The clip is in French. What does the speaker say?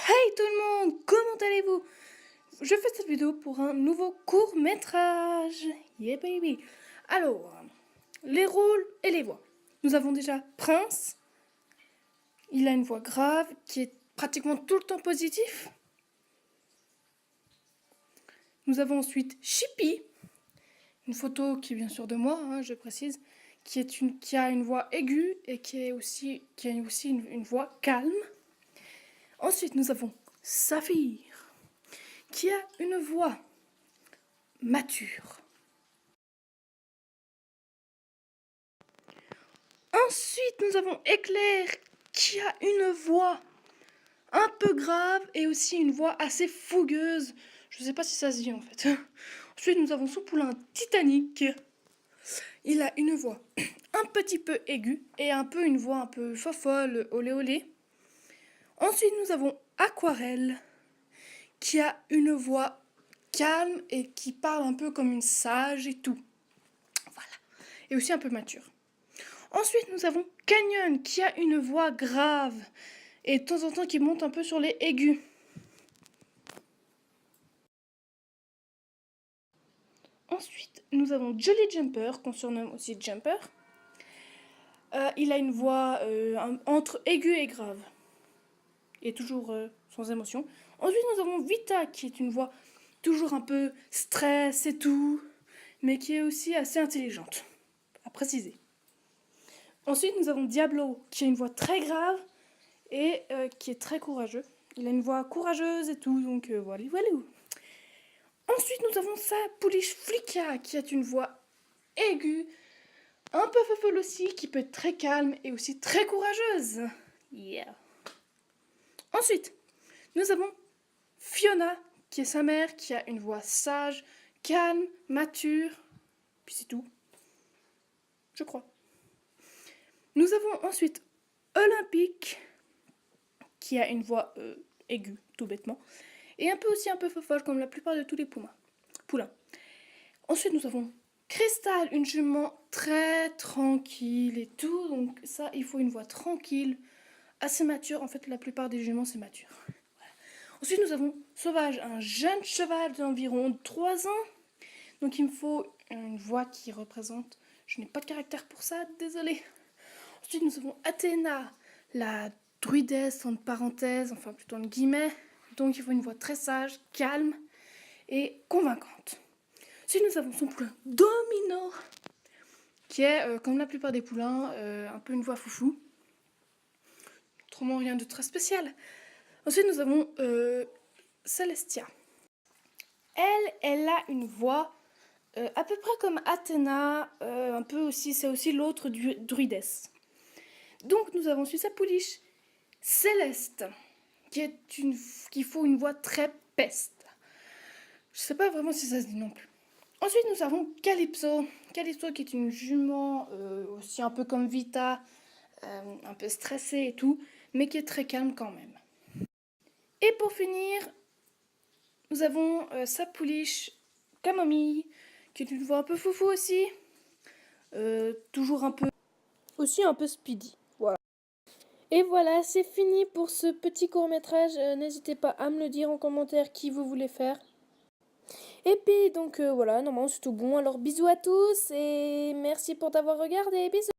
Hey tout le monde, comment allez-vous? Je fais cette vidéo pour un nouveau court-métrage. Yeah baby. Alors, les rôles et les voix. Nous avons déjà Prince. Il a une voix grave qui est pratiquement tout le temps positif. Nous avons ensuite Chippy. Une photo qui est bien sûr de moi, je précise, qui a une voix aiguë et qui a aussi une voix calme. Ensuite, nous avons Saphir, qui a une voix mature. Ensuite, nous avons Éclair, qui a une voix un peu grave et aussi une voix assez fougueuse. Je ne sais pas si ça se dit en fait. Ensuite, nous avons Soupoulin Titanic. Il a une voix un petit peu aiguë et une voix un peu fofolle, olé olé. Ensuite, nous avons Aquarelle, qui a une voix calme et qui parle un peu comme une sage et tout. Voilà. Et aussi un peu mature. Ensuite, nous avons Canyon, qui a une voix grave et de temps en temps qui monte un peu sur les aigus. Ensuite, nous avons Jolly Jumper, qu'on surnomme aussi Jumper. Il a une voix entre aiguë et grave. Et toujours sans émotion. Ensuite, nous avons Vita, qui est une voix toujours un peu stress et tout, mais qui est aussi assez intelligente, à préciser. Ensuite, nous avons Diablo, qui a une voix très grave et qui est très courageux. Il a une voix courageuse et tout, donc voilà. Ensuite, nous avons sa pouliche Flicka, qui a une voix aiguë, un peu fofolle aussi, qui peut être très calme et aussi très courageuse. Yeah. Ensuite, nous avons Fiona, qui est sa mère, qui a une voix sage, calme, mature. Puis c'est tout. Je crois. Nous avons ensuite Olympique, qui a une voix aiguë, tout bêtement. Et un peu fofolle, comme la plupart de tous les poulains. Ensuite, nous avons Cristal, une jument très tranquille et tout. Donc ça, il faut une voix tranquille, assez mature. En fait, la plupart des juments, c'est mature. Voilà. Ensuite, nous avons Sauvage, un jeune cheval d'environ 3 ans. Donc il me faut une voix qui représente... Je n'ai pas de caractère pour ça, désolé. Ensuite, nous avons Athéna, la druidesse, entre parenthèses, enfin plutôt en guillemets. Donc il faut une voix très sage, calme et convaincante. Ensuite, nous avons son poulain Domino, qui est, comme la plupart des poulains, un peu une voix foufou. Autrement, rien de très spécial. Ensuite, nous avons Celestia. Elle a une voix à peu près comme Athéna, un peu aussi, c'est aussi l'autre druidesse. Donc, nous avons su sa pouliche Céleste, qui faut une voix très peste. Je sais pas vraiment si ça se dit non plus. Ensuite, nous avons Calypso. Calypso qui est une jument, aussi un peu comme Vita, un peu stressée et tout, mais qui est très calme quand même. Et pour finir, nous avons sa pouliche Camomille, qui est une voix un peu foufou aussi, toujours un peu speedy. Voilà. Et voilà, c'est fini pour ce petit court-métrage. N'hésitez pas à me le dire en commentaire qui vous voulez faire. Et puis donc voilà, normalement c'est tout bon. Alors bisous à tous et merci pour t'avoir regardé. Bisous.